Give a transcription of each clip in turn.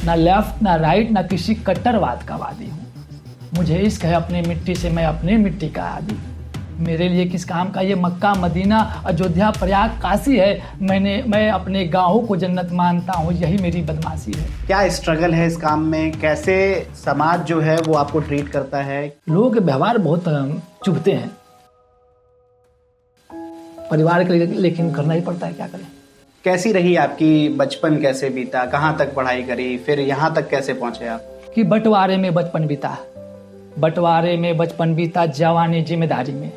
ना लेफ्ट ना राइट ना किसी कट्टरवाद का वादी हूँ। मुझे इश्क है अपनी मिट्टी से, मैं अपनी मिट्टी का आदी। मेरे लिए किस काम का ये मक्का मदीना अयोध्या प्रयाग काशी है। मैं अपने गाँव को जन्नत मानता हूँ, यही मेरी बदमाशी है। क्या स्ट्रगल है इस काम में? कैसे समाज जो है वो आपको ट्रीट करता है? लोगों के व्यवहार बहुत चुभते हैं परिवार के लिए, लेकिन करना ही पड़ता है, क्या करें। कैसी रही आपकी बचपन, कैसे बीता, कहाँ तक पढ़ाई करी, फिर यहाँ तक कैसे पहुंचे आप? कि बंटवारे में बचपन बीता, बंटवारे में बचपन बीता जवानी जिम्मेदारी में,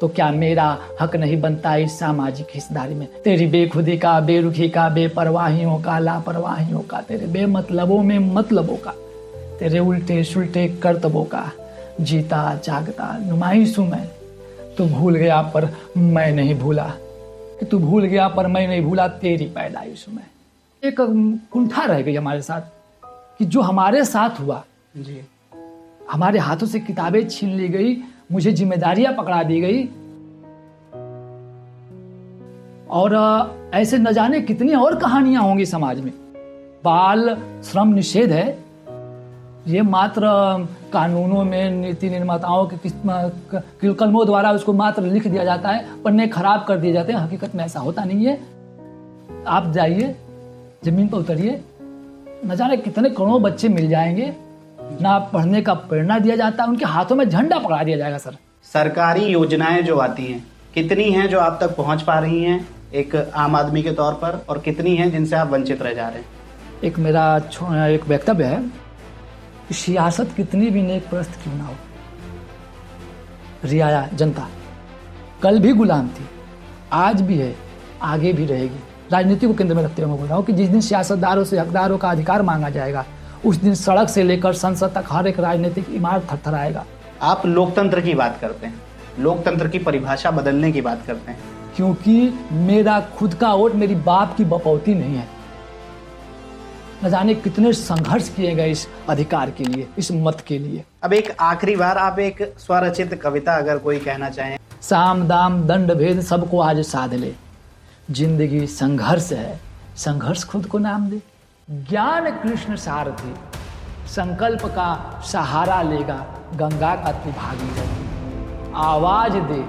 तो क्या मेरा हक नहीं बनता इस सामाजिक हिस्सेदारी में। तेरी बेखुदी का, बेरुखी का, बेपरवाहियों का, लापरवाहियों का, तेरे बेमतलबों में मतलबों का, तेरे उल्टे सुलटे करतबों का, जीता जागता नुमाइश हूं मैं। तू भूल गया पर मैं नहीं भूला, कि तू भूल गया पर मैं नहीं भूला तेरी पैदाइश में। एक कुंठा रह गई हमारे साथ कि जो हमारे साथ हुआ जी, हमारे हाथों से किताबें छीन ली गई, मुझे जिम्मेदारियां पकड़ा दी गई, और ऐसे न जाने कितनी और कहानियां होंगी समाज में। बाल श्रम निषेध है, ये मात्र कानूनों में नीति निर्माताओं के कलमों द्वारा उसको मात्र लिख दिया जाता है, पन्ने खराब कर दिए जाते हैं। हकीकत में ऐसा होता नहीं है। आप जाइए जमीन पर उतरिए, न जाने कितने करोड़ों बच्चे मिल जाएंगे, ना पढ़ने का प्रेरणा दिया जाता है, उनके हाथों में झंडा पकड़ा दिया जाएगा। सर, सरकारी योजनाएं जो आती हैं कितनी हैं जो आप तक पहुंच पा रही हैं एक आम आदमी के तौर पर, और कितनी हैं जिनसे आप वंचित रह जा रहे हैं? एक मेरा एक वक्तव्य है कि सियासत कितनी भी नेक प्रस्त क्यों ना हो, रियाया जनता कल भी गुलाम थी, आज भी है, आगे भी रहेगी। राजनीति को केंद्र में रखते हुए मैं बोल रहा हूँ कि जिस दिन सियासतदारों से हकदारों का अधिकार मांगा जाएगा, उस दिन सड़क से लेकर संसद तक हर एक राजनीतिक इमारत थरथराएगा। आप लोकतंत्र की बात करते हैं, लोकतंत्र की परिभाषा बदलने की बात करते हैं, क्योंकि मेरा खुद का वोट मेरी बाप की बपौती नहीं है। न जाने कितने संघर्ष किए गए इस अधिकार के लिए, इस मत के लिए। अब एक आखिरी बार आप एक स्वरचित कविता अगर कोई कहना चाहें। साम दाम दंड भेद सबको आज साध ले, जिंदगी संघर्ष है, संघर्ष खुद को नाम दे। ज्ञान कृष्ण सारथी, संकल्प का सहारा लेगा, गंगा का त्रिभागी रही। आवाज दे,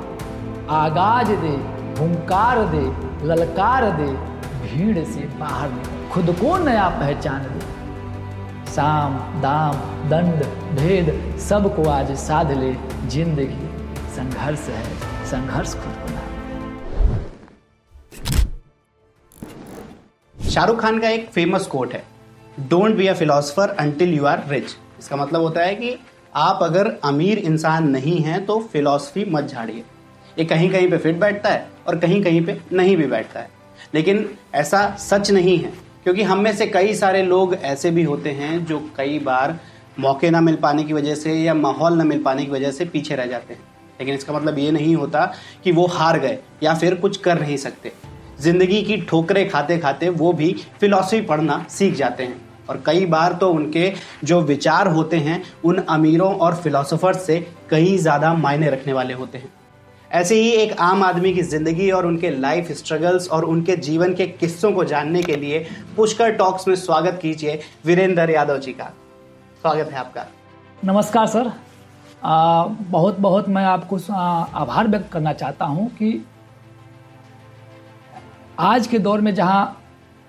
आगाज दे, हुंकार दे, ललकार दे, भीड़ से बाहर निकल, खुद को नया पहचान दे। साम दाम दंड भेद सबको आज साध ले, जिंदगी संघर्ष है, संघर्ष खुद को नाम दे। शाहरुख खान का एक फेमस कोट है, don't be a philosopher until you are rich. इसका मतलब होता है कि आप अगर अमीर इंसान नहीं हैं तो फिलॉसफी मत झाड़िए। ये कहीं कहीं पे फिट बैठता है और कहीं कहीं पे नहीं भी बैठता है, लेकिन ऐसा सच नहीं है, क्योंकि हम में से कई सारे लोग ऐसे भी होते हैं जो कई बार मौके ना मिल पाने की वजह से या माहौल ना मिल पाने की वजह से पीछे रह जाते हैं। लेकिन इसका मतलब ये नहीं होता कि वो हार गए या फिर कुछ कर नहीं सकते। जिंदगी की ठोकरें खाते खाते वो भी फिलॉसफी पढ़ना सीख जाते हैं, और कई बार तो उनके जो विचार होते हैं उन अमीरों और फिलोसोफर्स से कहीं ज़्यादा मायने रखने वाले होते हैं। ऐसे ही एक आम आदमी की ज़िंदगी और उनके लाइफ स्ट्रगल्स और उनके जीवन के किस्सों को जानने के लिए पुष्कर टॉक्स में स्वागत कीजिए वीरेंद्र यादव जी का। स्वागत है आपका। नमस्कार सर। बहुत बहुत मैं आपको आभार व्यक्त करना चाहता हूं कि आज के दौर में जहां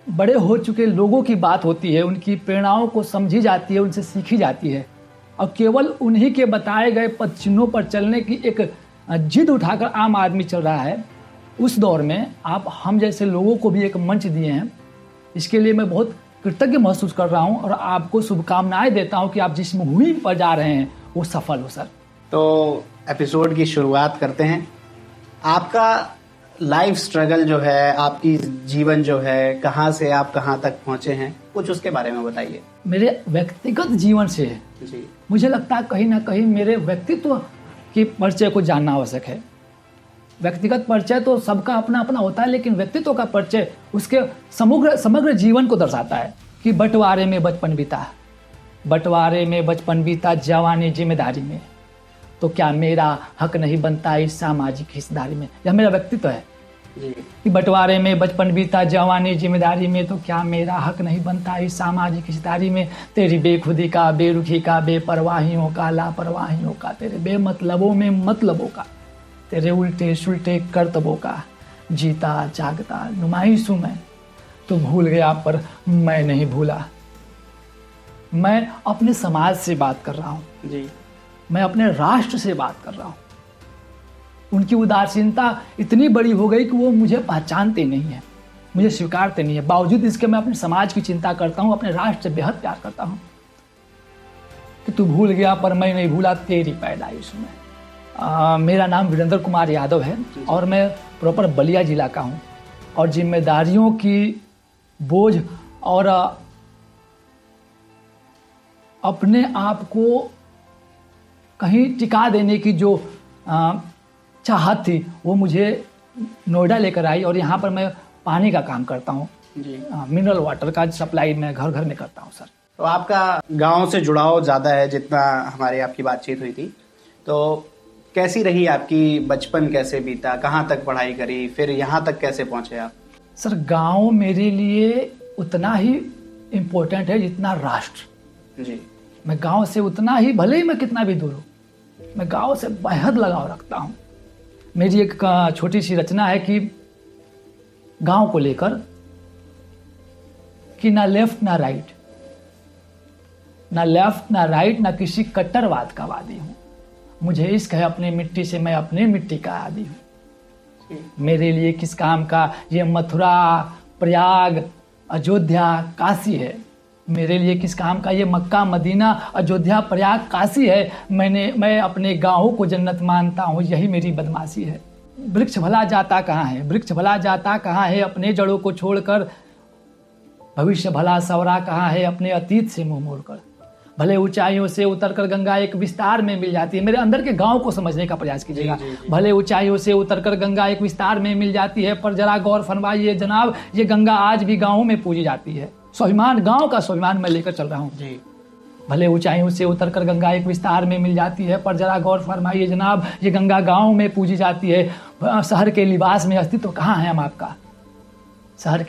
बड़े हो चुके लोगों की बात होती है, उनकी प्रेरणाओं को समझी जाती है, उनसे सीखी जाती है, और केवल उन्हीं के बताए गए पद चिन्हों पर चलने की एक जिद उठाकर आम आदमी चल रहा है, उस दौर में आप हम जैसे लोगों को भी एक मंच दिए हैं। इसके लिए मैं बहुत कृतज्ञ महसूस कर रहा हूं और आपको शुभकामनाएं देता हूं कि आप जिस मुहिम पर जा रहे हैं वो सफल हो सर। तो एपिसोड की शुरुआत करते हैं। आपका लाइफ स्ट्रगल जो है, आपकी जीवन जो है, कहाँ से आप कहाँ तक पहुँचे हैं, कुछ उसके बारे में बताइए। मेरे व्यक्तिगत जीवन से जी, मुझे मुझे लगता है कहीं ना कहीं मेरे व्यक्तित्व के परिचय को जानना आवश्यक है। व्यक्तिगत परिचय तो सबका अपना अपना होता है, लेकिन व्यक्तित्व का परिचय उसके समग्र जीवन को दर्शाता है कि बंटवारे में बचपन बीता, बंटवारे में बचपन बीता जवानी जिम्मेदारी में, तो क्या मेरा हक नहीं बनता इस सामाजिक हिस्सेदारी में। यह मेरा व्यक्तित्व है। जी कि बंटवारे में बचपन बीता, जवानी जिम्मेदारी में, तो क्या मेरा हक नहीं बनता इस सामाजिक हिस्सेदारी में। तेरी बेखुदी का, बेरुखी का, बेपरवाहियों का, लापरवाहियों का, तेरे बेमतलबों में मतलबों का, तेरे उल्टे सुलटे करतबों का, जीता जागता नुमाइश हूं मैं। तू भूल गया पर मैं नहीं भूला। मैं अपने समाज से बात कर रहा हूँ, जी मैं अपने राष्ट्र से बात कर रहा हूँ। उनकी उदासीनता इतनी बड़ी हो गई कि वो मुझे पहचानते नहीं है, मुझे स्वीकारते नहीं है। बावजूद इसके मैं अपने समाज की चिंता करता हूँ, अपने राष्ट्र से बेहद प्यार करता हूँ। कि तू भूल गया पर मैं नहीं भूला तेरी पैदाइश में। मेरा नाम वीरेंद्र कुमार यादव है और मैं प्रॉपर बलिया जिला का हूँ। और जिम्मेदारियों की बोझ और अपने आप को कहीं टिका देने की जो चाहत थी वो मुझे नोएडा लेकर आई। और यहाँ पर मैं पानी का काम करता हूँ, जी मिनरल वाटर का सप्लाई मैं घर घर में करता हूँ सर। तो आपका गांव से जुड़ाव ज़्यादा है जितना हमारी आपकी बातचीत हुई थी। तो कैसी रही आपकी बचपन, कैसे बीता, कहाँ तक पढ़ाई करी, फिर यहाँ तक कैसे पहुँचे आप? सर गांव मेरे लिए उतना ही इम्पोर्टेंट है जितना राष्ट्र। जी मैं गांव से उतना ही, भले ही मैं कितना भी दूर हूँ, मैं गांव से बेहद लगाव रखता हूँ। मेरी एक छोटी सी रचना है कि गांव को लेकर कि ना लेफ्ट ना राइट, ना लेफ्ट ना राइट, ना किसी कट्टरवाद का वादी हूँ। मुझे इश्क है अपनी मिट्टी से, मैं अपनी मिट्टी का आदी हूँ। मेरे लिए किस काम का ये मथुरा, प्रयाग, अयोध्या, काशी है। मेरे लिए किस काम का ये मक्का, मदीना, अयोध्या, प्रयाग, काशी है। मैं अपने गाँव को जन्नत मानता हूँ, यही मेरी बदमाशी है। वृक्ष भला जाता कहाँ है, वृक्ष भला जाता कहाँ है अपने जड़ों को छोड़कर। भविष्य भला सवरा कहाँ है अपने अतीत से मुंह मोड़कर। भले ऊंचाइयों से उतरकर गंगा एक विस्तार में मिल जाती है। मेरे अंदर के गांव को समझने का प्रयास कीजिएगा। भले ऊंचाइयों से उतरकर गंगा एक विस्तार में मिल जाती है, पर जरा गौर फरमाइए जनाब, ये गंगा आज भी गाँवों में पूजी जाती है। स्वाभिमान, गांव का स्वाभिमान मैं लेकर चल रहा हूँ। जी भले ऊंचाइयों से उतरकर गंगा एक विस्तार में मिल जाती है, पर जरा गौर फरमाइए जनाब, ये गंगा गांव में पूजी जाती है। शहर के लिबास में अस्तित्व कहाँ है हम आपका, शहर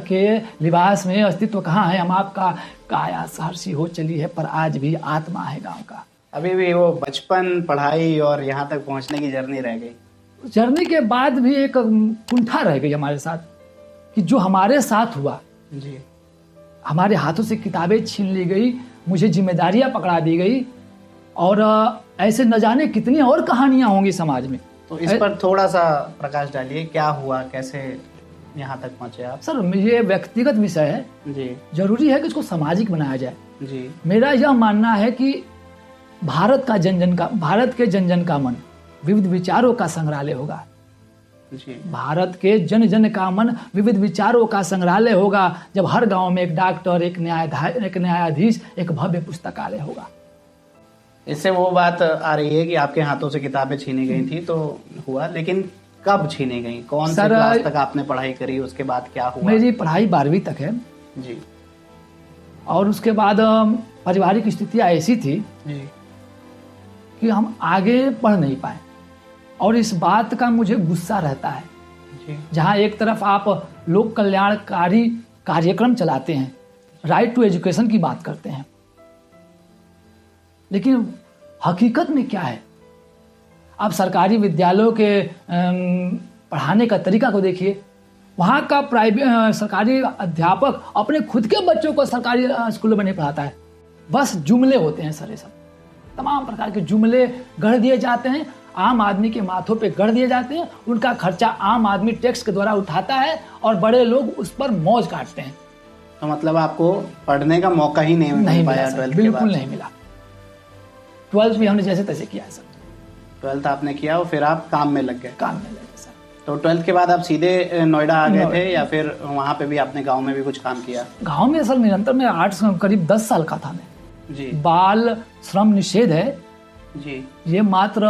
के लिबास में अस्तित्व कहाँ है हम आपका। काया शहर सी हो चली है पर आज भी आत्मा है गांव का। अभी भी वो बचपन, पढ़ाई और यहाँ तक पहुँचने की जर्नी रह गई। जर्नी के बाद भी एक कुंठा रह गई हमारे साथ कि जो हमारे साथ हुआ, जी हमारे हाथों से किताबें छीन ली गई, मुझे जिम्मेदारियां पकड़ा दी गई। और ऐसे न जाने कितनी और कहानियां होंगी समाज में। तो इस पर थोड़ा सा प्रकाश डालिए, क्या हुआ, कैसे यहाँ तक पहुँचे आप? सर ये व्यक्तिगत विषय है, जी जरूरी है कि इसको सामाजिक बनाया जाए। जी मेरा यह मानना है कि भारत के जन जन का मन विविध विचारों का संग्रहालय होगा। जी भारत के जन जन का मन विविध विचारों का संग्रहालय होगा जब हर गांव में एक डॉक्टर, एक न्यायाधीश, एक भव्य पुस्तकालय होगा। इससे वो बात आ रही है कि आपके हाथों से किताबें छीनी गई थी तो हुआ, लेकिन कब छीनी गई, कौन सी क्लास तक आपने पढ़ाई करी, उसके बाद क्या हुआ? मेरी पढ़ाई 12वीं तक है जी। और उसके बाद पारिवारिक स्थितियाँ ऐसी थी जी कि हम आगे पढ़ नहीं पाए। और इस बात का मुझे गुस्सा रहता है जी। जहाँ एक तरफ आप लोक कल्याणकारी कार्यक्रम चलाते हैं, राइट टू एजुकेशन की बात करते हैं, लेकिन हकीकत में क्या है? आप सरकारी विद्यालयों के पढ़ाने का तरीका को देखिए। वहाँ का सरकारी अध्यापक अपने खुद के बच्चों को सरकारी स्कूलों में नहीं पढ़ाता है। बस जुमले होते हैं सर, ये सब तमाम प्रकार के जुमले गढ़ दिए जाते हैं, आम आदमी के माथों पे गढ़ दिए जाते हैं। उनका खर्चा आम आदमी टैक्स के द्वारा उठाता है और बड़े लोग उस पर मौज काटते हैं। तो मतलब आपको पढ़ने का मौका ही नहीं मिल पाया? 12th बिल्कुल नहीं मिला। 12th भी हमने जैसे तैसे किया है सर। 12th आपने किया और फिर आप काम में लग गए? काम में लगे सर। तो 12th के बाद आप सीधे नोएडा आ गए थे या फिर वहाँ पे भी आपने गाँव में भी कुछ काम किया? गाँव में सर निरंतर मैं 8 करीब 10 साल का था मैं। जी। बाल श्रम निषेध है जी। ये मात्र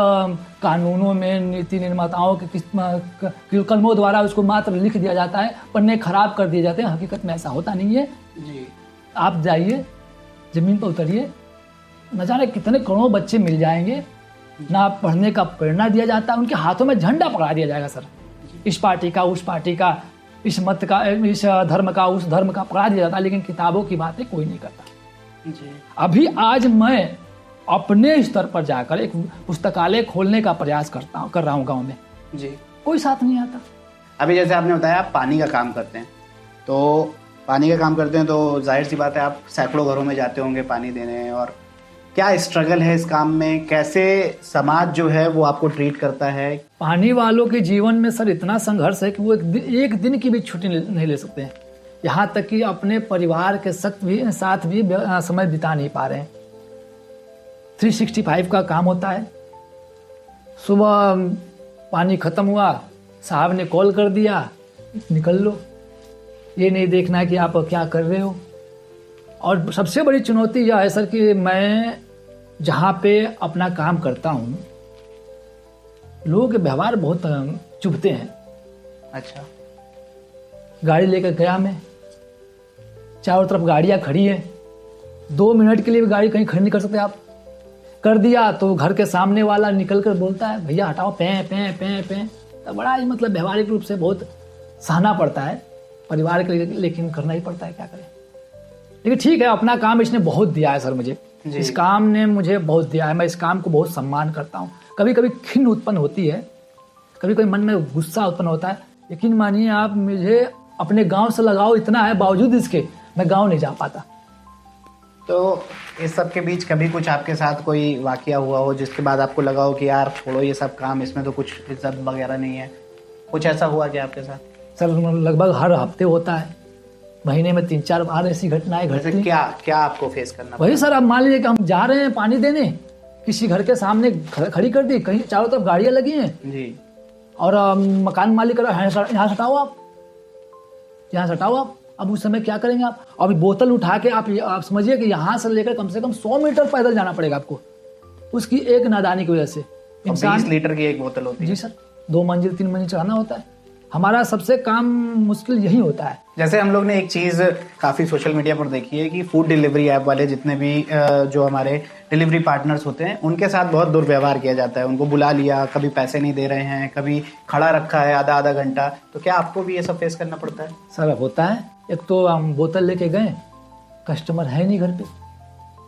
कानूनों में नीति निर्माताओं के कलमों द्वारा उसको मात्र लिख दिया जाता है, पन्ने खराब कर दिए जाते हैं। हकीकत में ऐसा होता नहीं है। जी। आप जाइए, जमीन पर उतरिए, न जाने कितने करोड़ों बच्चे मिल जाएंगे, ना पढ़ने का प्रेरणा दिया जाता है, उनके हाथों में झंडा पकड़ा दिया जाएगा सर। इस पार्टी का, उस पार्टी का, इस मत का, इस धर्म का, उस धर्म का पढ़ा दिया जाता, लेकिन किताबों की बातें कोई नहीं करता। जी। अभी आज मैं अपने स्तर पर जाकर एक पुस्तकालय खोलने का प्रयास कर रहा हूँ गाँव में। जी। कोई साथ नहीं आता। अभी जैसे आपने बताया आप पानी का काम करते हैं, तो पानी का काम करते हैं तो जाहिर सी बात है आप सैकड़ों घरों में जाते होंगे पानी देने, और क्या स्ट्रगल है इस काम में, कैसे समाज जो है वो आपको ट्रीट करता है? पानी वालों के जीवन में सर इतना संघर्ष है कि वो एक दिन की भी छुट्टी नहीं ले सकते हैं। यहाँ तक कि अपने परिवार के साथ भी समय बिता नहीं पा रहे हैं। 365 का काम होता है। सुबह पानी खत्म हुआ, साहब ने कॉल कर दिया, निकल लो। ये नहीं देखना है कि आप क्या कर रहे हो। और सबसे बड़ी चुनौती यह है सर कि मैं जहाँ पे अपना काम करता हूँ, लोगों के व्यवहार बहुत चुभते हैं। अच्छा। गाड़ी लेकर गया मैं, चारों तरफ गाड़ियाँ खड़ी हैं, 2 मिनट के लिए भी गाड़ी कहीं खड़ी नहीं कर सकते आप। कर दिया तो घर के सामने वाला निकल कर बोलता है भैया हटाओ, पें पें पें पें। तो बड़ा ही मतलब व्यवहारिक रूप से बहुत सहना पड़ता है परिवार के लिए, लेकिन करना ही पड़ता है, क्या करें। लेकिन ठीक है, अपना काम इसने बहुत दिया है सर मुझे। इस काम ने मुझे बहुत दिया है, मैं इस काम को बहुत सम्मान करता हूँ। कभी कभी खिन्न उत्पन्न होती है, कभी कभी मन में गुस्सा उत्पन्न होता है, लेकिन मानिए आप, मुझे अपने गांव से लगाव इतना है, बावजूद इसके मैं गांव नहीं जा पाता। तो इस सब के बीच कभी कुछ आपके साथ कोई वाकया हुआ हो जिसके बाद आपको लगा हो कि यार छोड़ो ये सब काम, इसमें तो कुछ इज्जत वगैरह नहीं है, कुछ ऐसा हुआ क्या आपके साथ? सर लगभग हर हफ्ते होता है, महीने में 3-4 बार ऐसी घटनाएं घटती हैं। क्या आपको फेस करना? वही सर, अब मान लीजिए कि हम जा रहे हैं पानी देने, किसी घर के सामने खड़ी कर दी, कहीं चारों तरफ गाड़ियां लगी हैं जी, और मकान मालिक कर यहाँ से हटाओ आप, यहाँ से हटाओ आप। अब उस समय क्या करेंगे आप? अभी बोतल उठा के आप समझिए कि यहाँ से लेकर कम से कम 100 मीटर पैदल जाना पड़ेगा आपको, उसकी एक नादानी की वजह से। 20 लीटर की एक बोतल होती है। जी सर, 2 मंजिल 3 मंजिल चढ़ाना होता है। हमारा सबसे काम मुश्किल यही होता है। जैसे हम लोग ने एक चीज़ काफ़ी सोशल मीडिया पर देखी है कि फूड डिलीवरी ऐप वाले जितने भी जो हमारे डिलीवरी पार्टनर्स होते हैं उनके साथ बहुत दुर्व्यवहार किया जाता है। उनको बुला लिया, कभी पैसे नहीं दे रहे हैं, कभी खड़ा रखा है आधा घंटा। तो क्या आपको भी ये सब फेस करना पड़ता है? सर होता है। एक तो हम बोतल लेके गए, कस्टमर है नहीं घर पे,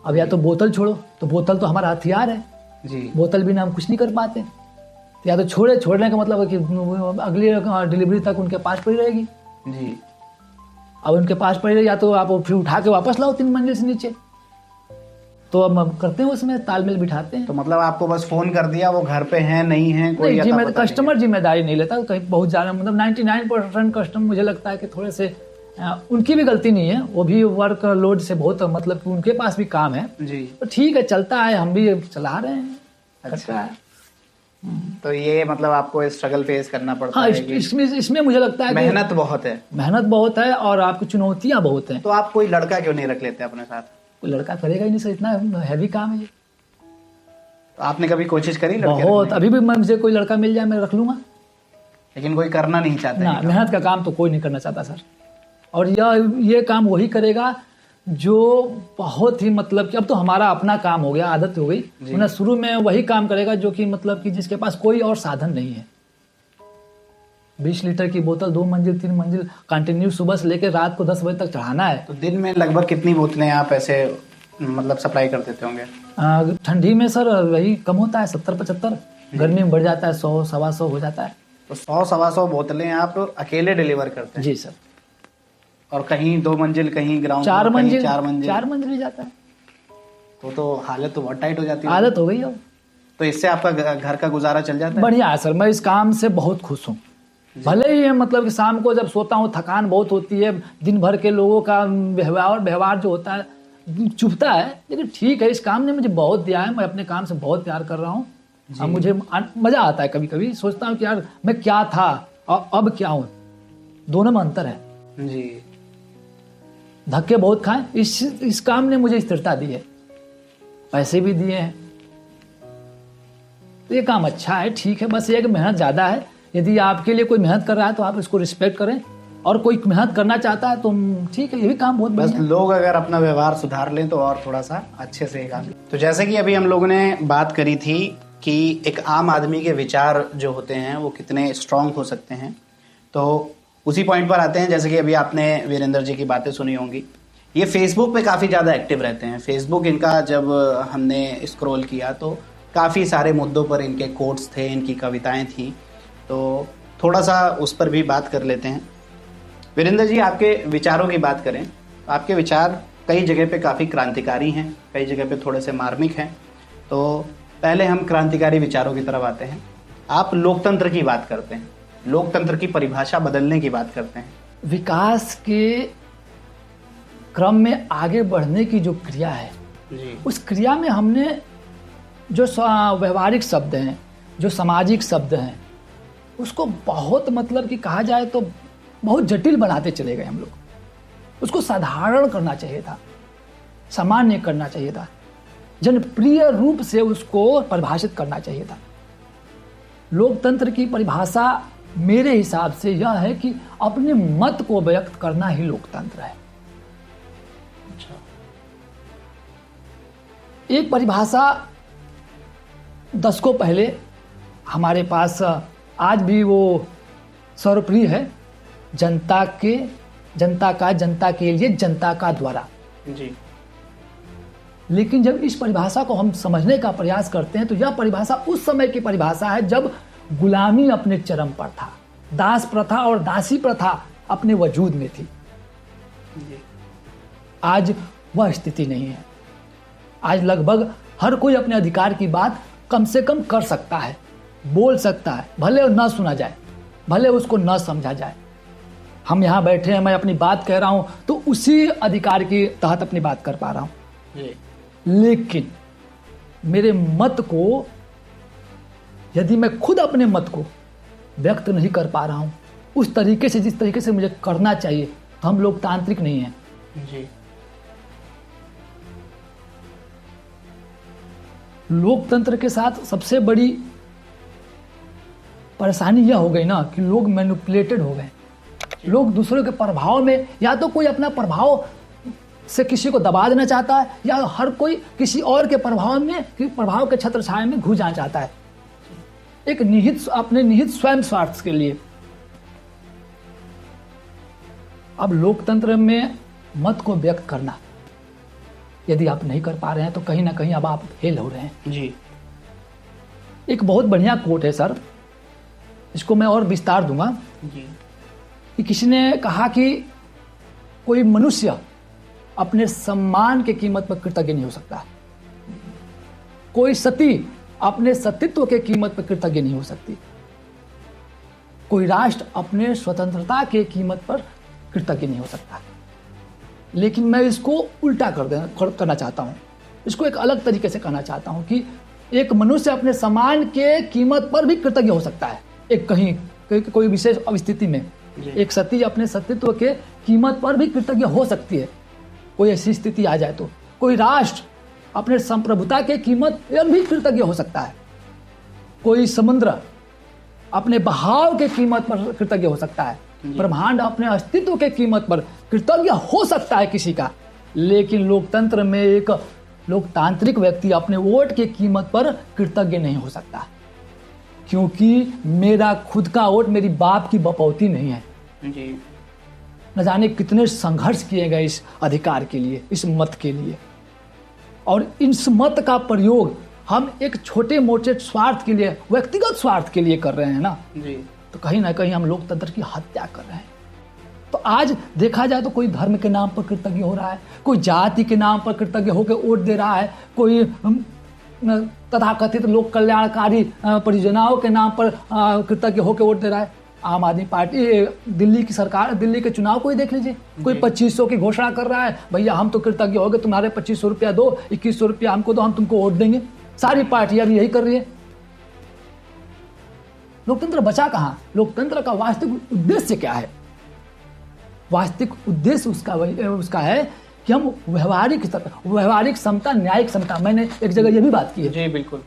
अब या तो बोतल छोड़ो, तो बोतल तो हमारा हथियार है जी, बोतल बिना हम कुछ नहीं कर पाते। या तो छोड़ने का मतलब है कि अगली डिलीवरी तक उनके पास पड़ी रहेगी जी। अब उनके पास पड़ी रही, या तो आप फिर उठा के वापस लाओ 3 मंजिल से नीचे। तो अब हम करते हैं, उसमें तालमेल बिठाते हैं। तो मतलब आपको बस फोन कर दिया, वो घर पे हैं नहीं है, कोई कस्टमर जिम्मेदारी नहीं लेता। कहीं बहुत ज़्यादा मतलब 99% कस्टमर मुझे लगता है कि थोड़े से उनकी भी गलती नहीं है, वो भी वर्क लोड से बहुत मतलब कि उनके पास भी काम है जी। तो ठीक है, चलता है, हम भी चला रहे हैं। अच्छा है। तो ये मतलब आपको स्ट्रगल फेस करना पड़ता हाँ, है। इसमें मुझे लगता है मेहनत बहुत है। मेहनत बहुत है और आपकी चुनौतियां बहुत हैं। तो आप कोई लड़का क्यों नहीं रख लेते अपने साथ? कोई लड़का करेगा ही नहीं सर, इतना हैवी काम है ये। तो आपने कभी कोशिश करी लड़के बहुत? रखने? अभी भी मुझे कोई लड़का मिल जाए मैं रख लूंगा, लेकिन कोई करना नहीं चाहता ना। मेहनत का काम तो कोई नहीं करना चाहता सर। और ये काम वही करेगा जो बहुत ही मतलब कि अब तो हमारा अपना काम हो गया, आदत हो गई, वरना शुरू में वही काम करेगा जो कि मतलब कि जिसके पास कोई और साधन नहीं है। 20 लीटर की बोतल 2 मंजिल 3 मंजिल कंटिन्यू सुबह से लेकर रात को 10 बजे तक चढ़ाना है। तो दिन में लगभग कितनी बोतलें आप ऐसे मतलब सप्लाई कर देते होंगे? ठंडी में सर वही कम होता है 70-75, गर्मी में बढ़ जाता है 100-125 हो जाता है। तो 100-125 बोतलें आप अकेले डिलीवर करते हैं? जी सर। और कहीं 2 मंजिल, कहीं ग्राउंड 4 मंजिल, 4 मंजिल ही जाता है। तो हालत तो बहुत टाइट हो जाती है। आदत हो गई अब। तो इससे आपका घर का गुजारा चल जाता है? बढ़िया है सर, मैं इस काम से बहुत खुश हूँ। भले ही मतलब कि शाम को जब सोता हूँ थकान बहुत होती है, दिन भर के लोगों का व्यवहार जो होता है चुभता है, लेकिन ठीक है, इस काम ने मुझे बहुत दिया है। मैं अपने काम से बहुत प्यार कर रहा हूँ। अब मुझे मजा आता है। कभी कभी सोचता हूँ कि यार मैं क्या था और अब क्या हूँ, दोनों में अंतर है जी। धक्के बहुत खाए, इस काम ने मुझे स्थिरता दी है, पैसे भी दिए हैं। तो ये काम अच्छा है, ठीक है, बस ये कि मेहनत ज़्यादा है। यदि आपके लिए कोई मेहनत कर रहा है तो आप इसको रिस्पेक्ट करें, और कोई मेहनत करना चाहता है तो ठीक है, ये भी काम बहुत बस बढ़िया है। लोग अगर अपना व्यवहार सुधार लें तो और थोड़ा सा अच्छे से काम। तो जैसे कि अभी हम लोगों ने बात करी थी कि एक आम आदमी के विचार जो होते हैं वो कितने स्ट्रांग हो सकते हैं, तो उसी पॉइंट पर आते हैं, जैसे कि अभी आपने वीरेंद्र जी की बातें सुनी होंगी, ये फेसबुक पे काफ़ी ज़्यादा एक्टिव रहते हैं। फेसबुक इनका जब हमने स्क्रॉल किया तो काफ़ी सारे मुद्दों पर इनके कोट्स थे, इनकी कविताएं थी, तो थोड़ा सा उस पर भी बात कर लेते हैं। वीरेंद्र जी, आपके विचारों की बात करें, आपके विचार कई जगह पे काफ़ी क्रांतिकारी हैं, कई जगह पे थोड़े से मार्मिक हैं। तो पहले हम क्रांतिकारी विचारों की तरफ आते हैं। आप लोकतंत्र की बात करते हैं, लोकतंत्र की परिभाषा बदलने की बात करते हैं। विकास के क्रम में आगे बढ़ने की जो क्रिया है जी। उस क्रिया में हमने जो व्यवहारिक शब्द हैं, जो सामाजिक शब्द हैं, उसको बहुत मतलब कि कहा जाए तो बहुत जटिल बनाते चले गए हम लोग। उसको साधारण करना चाहिए था, सामान्य करना चाहिए था, जनप्रिय रूप से उसको परिभाषित करना चाहिए था। लोकतंत्र की परिभाषा मेरे हिसाब से यह है कि अपने मत को व्यक्त करना ही लोकतंत्र है। अच्छा। एक परिभाषा दशकों पहले हमारे पास आज भी वो सर्वप्रिय है, जनता के लिए, जनता का द्वारा। जी। लेकिन जब इस परिभाषा को हम समझने का प्रयास करते हैं तो यह परिभाषा उस समय की परिभाषा है जब गुलामी अपने चरम पर था, दास प्रथा और दासी प्रथा अपने वजूद में थी। जी। आज वह स्थिति नहीं है। आज लगभग हर कोई अपने अधिकार की बात कम से कम कर सकता है, बोल सकता है, भले न सुना जाए, भले उसको न समझा जाए। हम यहाँ बैठे हैं, मैं अपनी बात कह रहा हूँ तो उसी अधिकार के तहत अपनी बात कर पा रहा हूँ। जी। लेकिन मेरे मत को, यदि मैं खुद अपने मत को व्यक्त नहीं कर पा रहा हूं उस तरीके से जिस तरीके से मुझे करना चाहिए, तो हम लोकतांत्रिक नहीं हैं। जी। लोकतंत्र के साथ सबसे बड़ी परेशानी यह हो गई ना कि लोग मैनिपुलेटेड हो गए। लोग दूसरों के प्रभाव में, या तो कोई अपना प्रभाव से किसी को दबा देना चाहता है, या हर कोई किसी और के प्रभाव के छत्र छाया में घुस जाना चाहता है, एक अपने निहित स्वयं स्वार्थ के लिए। अब लोकतंत्र में मत को व्यक्त करना यदि आप नहीं कर पा रहे हैं तो कहीं ना कहीं अब आप फेल हो रहे हैं। जी। एक बहुत बढ़िया कोट है सर, इसको मैं और विस्तार दूंगा। जी। कि किसी ने कहा कि कोई मनुष्य अपने सम्मान के कीमत पर कृतज्ञ नहीं हो सकता, कोई सती अपने सतीत्व के कीमत पर कृतज्ञ नहीं हो सकती, कोई राष्ट्र अपने स्वतंत्रता के कीमत पर कृतज्ञ नहीं हो सकता। लेकिन मैं इसको उल्टा करना चाहता हूँ, इसको एक अलग तरीके से कहना चाहता हूँ कि एक मनुष्य अपने सम्मान के कीमत पर भी कृतज्ञ हो सकता है। एक कोई विशेष स्थिति में एक सती अपने सतीत्व के कीमत पर भी कृतज्ञ हो सकती है, कोई ऐसी स्थिति आ जाए तो। कोई राष्ट्र अपने संप्रभुता के कीमत पर भी कृतज्ञ हो सकता है, कोई समुद्र अपने बहाव के कीमत पर कृतज्ञ हो सकता है, ब्रह्मांड अपने अस्तित्व के कीमत पर कृतज्ञ हो सकता है किसी का। लेकिन लोकतंत्र में एक लोकतांत्रिक व्यक्ति अपने वोट के कीमत पर कृतज्ञ नहीं हो सकता, क्योंकि मेरा खुद का वोट मेरी बाप की बपौती नहीं है। जी। न जाने कितने संघर्ष किए गए इस अधिकार के लिए, इस मत के लिए, और इस मत का प्रयोग हम एक छोटे मोटे स्वार्थ के लिए, व्यक्तिगत स्वार्थ के लिए कर रहे हैं ना। जी। तो कहीं ना कहीं हम लोकतंत्र की हत्या कर रहे हैं। तो आज देखा जाए तो कोई धर्म के नाम पर कृतज्ञ हो रहा है, कोई जाति के नाम पर कृतज्ञ होकर वोट दे रहा है, कोई तथाकथित लोक कल्याणकारी परियोजनाओं के नाम पर कृतज्ञ होकर वोट दे रहा है। आम आदमी पार्टी, दिल्ली की सरकार, दिल्ली के चुनाव को ही देख लीजिए, कोई 2500 की घोषणा कर रहा है, भैया हम तो कृतज्ञ हो गए, तुम्हारे 2500 रुपया दो, 2100 रुपया हमको दो, हम तुमको वोट देंगे। सारी पार्टियां भी यही कर रही है। लोकतंत्र बचा कहाँ? लोकतंत्र का वास्तविक उद्देश्य क्या है? वास्तविक उद्देश्य उसका है कि हम व्यवहारिक समता, न्यायिक समता, मैंने एक जगह ये भी बात की है। जी बिल्कुल।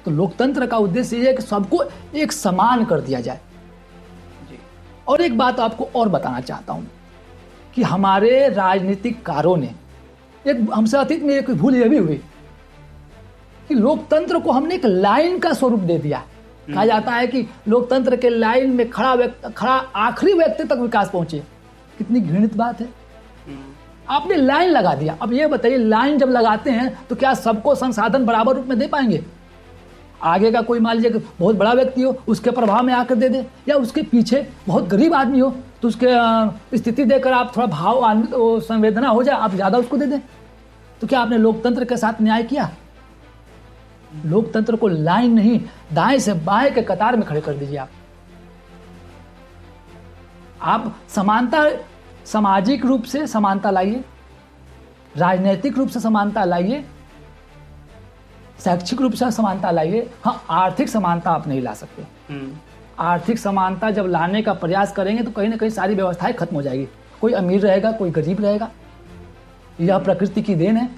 तो लोकतंत्र का उद्देश्य ये है कि सबको एक समान कर दिया जाए। जी। और एक बात आपको और बताना चाहता हूं कि हमारे राजनीतिक कारों ने एक हमसे अतीत में एक भूल यह भी हुई कि लोकतंत्र को हमने एक लाइन का स्वरूप दे दिया कहा जाता है कि लोकतंत्र के लाइन में खड़ा आखिरी व्यक्ति तक विकास पहुंचे। कितनी घृणित बात है। आपने लाइन लगा दिया। अब ये बताइए, लाइन जब लगाते हैं तो क्या सबको संसाधन बराबर रूप में दे पाएंगे? आगे का कोई मान लीजिए कि बहुत बड़ा व्यक्ति हो, उसके प्रभाव में आकर दे दे, या उसके पीछे बहुत गरीब आदमी हो तो उसके स्थिति देखकर आप थोड़ा संवेदना हो जाए, आप ज़्यादा उसको दे दें। तो क्या आपने लोकतंत्र के साथ न्याय किया? लोकतंत्र को लाइन नहीं, दाएं से बाएं के कतार में खड़े कर दीजिए। आप समानता, सामाजिक रूप से समानता लाइए, राजनीतिक रूप से समानता लाइए, शैक्षिक रूप से समानता लाइए। हाँ, आर्थिक समानता आप नहीं ला सकते। आर्थिक समानता जब लाने का प्रयास करेंगे तो कहीं ना कहीं सारी व्यवस्थाएं खत्म हो जाएगी। कोई अमीर रहेगा, कोई गरीब रहेगा। यह प्रकृति की देन है।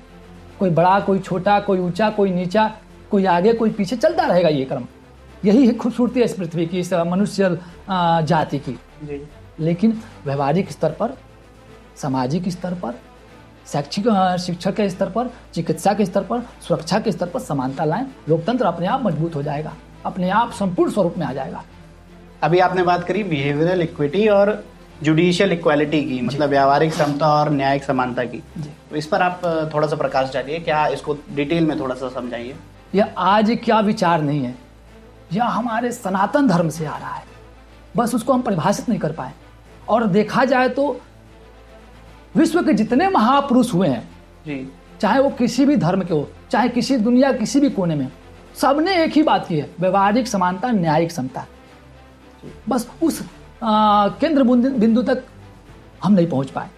कोई बड़ा, कोई छोटा, कोई ऊंचा, कोई नीचा, कोई आगे, कोई पीछे, चलता रहेगा ये क्रम। यही है खूबसूरती है इस पृथ्वी की, इस मनुष्य जाति की। लेकिन व्यवहारिक स्तर पर, सामाजिक स्तर पर, शैक्षिक शिक्षा के स्तर पर, चिकित्सा के स्तर पर, सुरक्षा के स्तर पर समानता लाएं, लोकतंत्र अपने आप मजबूत हो जाएगा, अपने आप संपूर्ण स्वरूप में आ जाएगा। अभी आपने बात करी बिहेवियरल इक्विटी और जुडिशियल इक्वालिटी की, मतलब व्यावहारिक समता और न्यायिक समानता की। तो इस पर आप थोड़ा सा प्रकाश डालिए, क्या इसको डिटेल में थोड़ा सा समझाइए। यह आज क्या विचार नहीं है, यह हमारे सनातन धर्म से आ रहा है, बस उसको हम परिभाषित नहीं कर पाए। और देखा जाए तो विश्व के जितने महापुरुष हुए हैं जी, चाहे वो किसी भी धर्म के हो, चाहे किसी दुनिया किसी भी कोने में, सबने एक ही बात की है, व्यवहारिक समानता, न्यायिक समता। बस उस केंद्र बिंदु तक हम नहीं पहुंच पाए।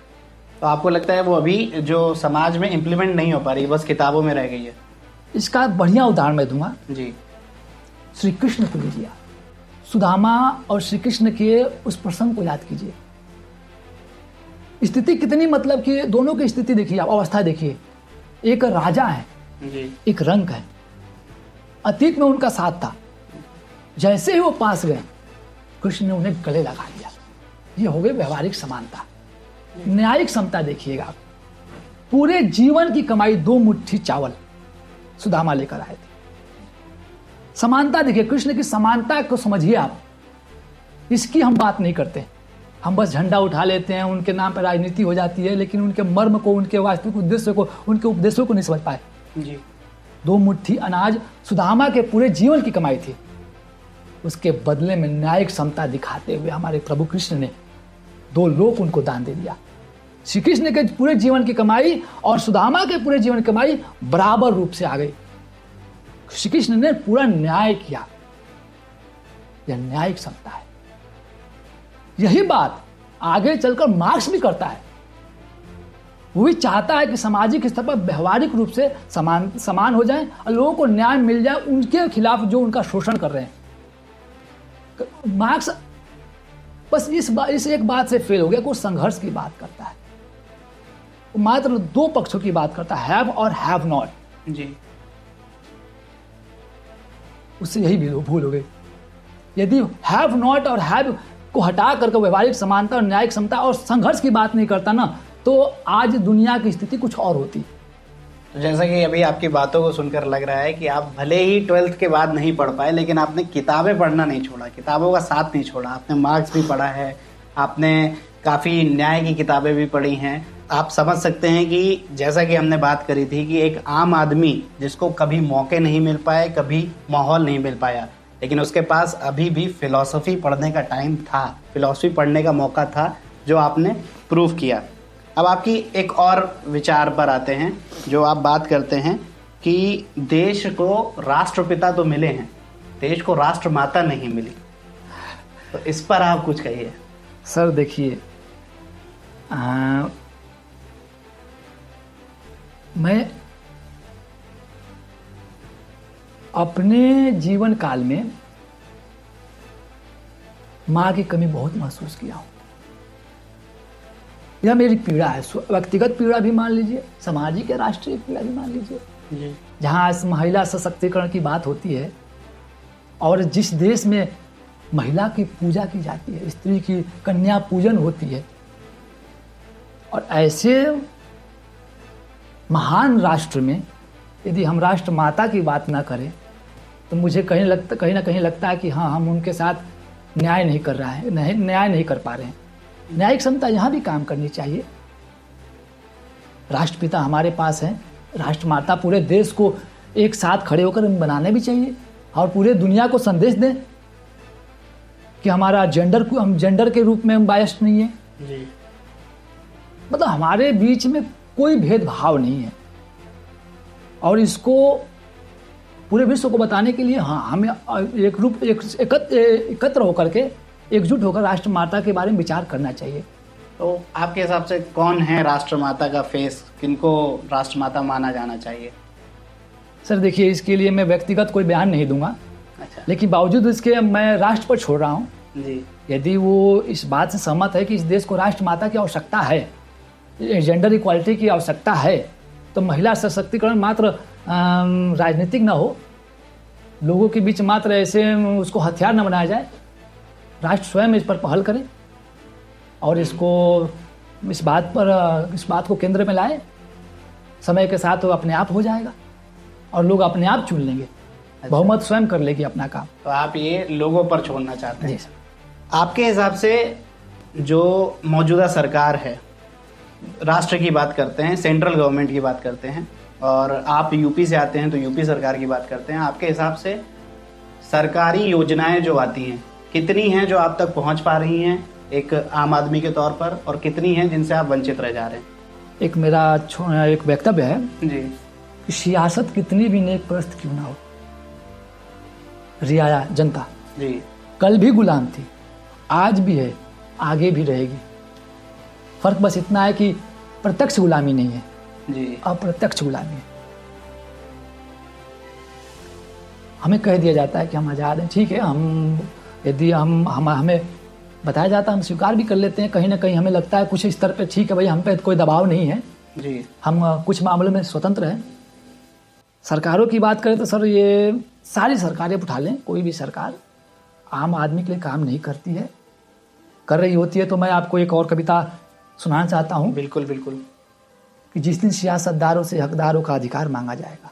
तो आपको लगता है वो अभी जो समाज में इम्प्लीमेंट नहीं हो पा रही, बस किताबों में रह गई है? इसका बढ़िया उदाहरण मैं दूंगा जी। श्री कृष्ण को लीजिए, सुदामा और श्री कृष्ण के उस प्रसंग को याद कीजिए। स्थिति कितनी, मतलब कि दोनों की स्थिति देखिए, आप अवस्था देखिए। एक राजा है जी। एक रंक है, अतीत में उनका साथ था। जैसे ही वो पास गए, कृष्ण ने उन्हें गले लगा लिया। ये हो गई व्यवहारिक समानता। न्यायिक समता देखिएगा आप, पूरे जीवन की कमाई 2 मुट्ठी चावल सुदामा लेकर आए थे। समानता देखिए, कृष्ण की समानता को समझिए आप। इसकी हम बात नहीं करते, हम बस झंडा उठा लेते हैं, उनके नाम पर राजनीति हो जाती है, लेकिन उनके मर्म को, उनके वास्तविक उद्देश्य को, उनके उपदेशों को नहीं समझ पाए। जी। 2 मुट्ठी अनाज सुदामा के पूरे जीवन की कमाई थी। उसके बदले में न्यायिक समता दिखाते हुए हमारे प्रभु कृष्ण ने 2 लोक उनको दान दे दिया। श्री कृष्ण के पूरे जीवन की कमाई और सुदामा के पूरे जीवन की कमाई बराबर रूप से आ गई। श्री कृष्ण ने पूरा न्याय किया। यह न्यायिक समता है। यही बात आगे चलकर मार्क्स भी करता है। वो भी चाहता है कि सामाजिक स्तर पर व्यवहारिक रूप से समान हो जाए और लोगों को न्याय मिल जाए उनके खिलाफ जो उनका शोषण कर रहे हैं। मार्क्स बस इस एक बात से फेल हो गया, कोई संघर्ष की बात करता है। वो मात्र 2 पक्षों की बात करता है, हैव और हैव नॉट। जी। उससे यही भूल हो गई। यदि हैव नॉट और हैव को हटा करके व्यवहारिक समानता और न्यायिक समता और संघर्ष की बात नहीं करता ना, तो आज दुनिया की स्थिति कुछ और होती। तो जैसा कि अभी आपकी बातों को सुनकर लग रहा है कि आप भले ही 12th के बाद नहीं पढ़ पाए, लेकिन आपने किताबें पढ़ना नहीं छोड़ा, किताबों का साथ नहीं छोड़ा। आपने मार्क्स भी पढ़ा है, आपने काफ़ी न्याय की किताबें भी पढ़ी हैं। आप समझ सकते हैं कि जैसा कि हमने बात करी थी कि एक आम आदमी जिसको कभी मौके नहीं मिल पाए, कभी माहौल नहीं मिल पाया, लेकिन उसके पास अभी भी फिलॉसफी पढ़ने का टाइम था, फिलॉसफी पढ़ने का मौका था, जो आपने प्रूव किया। अब आपकी एक और विचार पर आते हैं, जो आप बात करते हैं कि देश को राष्ट्रपिता तो मिले हैं, देश को राष्ट्रमाता नहीं मिली। तो इस पर आप कुछ कहिए। सर देखिए, मैं अपने जीवन काल में माँ की कमी बहुत महसूस किया हूँ। यह मेरी पीड़ा है, व्यक्तिगत पीड़ा भी मान लीजिए, सामाजिक या राष्ट्रीय पीड़ा भी मान लीजिए। जहाँ इस महिला सशक्तिकरण की बात होती है और जिस देश में महिला की पूजा की जाती है, स्त्री की कन्या पूजन होती है, और ऐसे महान राष्ट्र में यदि हम राष्ट्र माता की बात ना करें तो मुझे कहीं ना कहीं लगता है कि हाँ, हम उनके साथ न्याय नहीं कर रहा है, न्याय नहीं कर पा रहे हैं। न्यायिक क्षमता यहाँ भी काम करनी चाहिए। राष्ट्रपिता हमारे पास हैं, राष्ट्रमाता पूरे देश को एक साथ खड़े होकर बनाने भी चाहिए और पूरे दुनिया को संदेश दें कि हमारा हम जेंडर के रूप में हम बायस्ड नहीं है जी। मतलब हमारे बीच में कोई भेदभाव नहीं है। और इसको पूरे विश्व को बताने के लिए हाँ, हमें एकत्र होकर के, एकजुट होकर राष्ट्रमाता के बारे में विचार करना चाहिए। तो आपके हिसाब से कौन है राष्ट्रमाता का फेस, किनको राष्ट्रमाता माना जाना चाहिए? सर देखिए, इसके लिए मैं व्यक्तिगत कोई बयान नहीं दूंगा। अच्छा। लेकिन बावजूद इसके मैं राष्ट्र पर छोड़ रहा हूँ। जी। यदि वो इस बात से सहमत है कि इस देश को राष्ट्रमाता की आवश्यकता है, जेंडर इक्वालिटी की आवश्यकता है, तो महिला सशक्तिकरण मात्र राजनीतिक ना हो, लोगों के बीच मात्र ऐसे उसको हथियार न बनाया जाए। राष्ट्र स्वयं इस पर पहल करे और इस बात को केंद्र में लाए। समय के साथ वो अपने आप हो जाएगा और लोग अपने आप चुन लेंगे। अच्छा। बहुमत स्वयं कर लेगी अपना काम। तो आप ये लोगों पर छोड़ना चाहते हैं? जी सर। आपके हिसाब से जो मौजूदा सरकार है, राष्ट्र की बात करते हैं, सेंट्रल गवर्नमेंट की बात करते हैं, और आप यूपी से आते हैं तो यूपी सरकार की बात करते हैं, आपके हिसाब से सरकारी योजनाएं जो आती हैं कितनी हैं जो आप तक पहुंच पा रही हैं एक आम आदमी के तौर पर, और कितनी हैं जिनसे आप वंचित रह जा रहे हैं? एक मेरा एक वक्तव्य है जी। कि सियासत कितनी भी नेकप्रस्त क्यों ना हो, रियाया जनता जी। कल भी गुलाम थी, आज भी है, आगे भी रहेगी। फर्क बस इतना है कि प्रत्यक्ष गुलामी नहीं है, जी। अप्रत्यक्ष गुलामी है। हमें कह दिया जाता है कि हम आज़ाद हैं, ठीक है, यदि हमें बताया जाता है, हम स्वीकार भी कर लेते हैं। कहीं ना कहीं हमें लगता है कुछ स्तर पे ठीक है भाई, हम पे कोई दबाव नहीं है जी। हम कुछ मामलों में स्वतंत्र हैं। सरकारों की बात करें तो सर, ये सारी सरकारें उठा लें, कोई भी सरकार आम आदमी के लिए काम नहीं करती है। कर रही होती है तो मैं आपको एक और कविता सुनाना चाहता हूँ। बिल्कुल बिल्कुल। कि जिस दिन सियासतदारों से हकदारों का अधिकार मांगा जाएगा।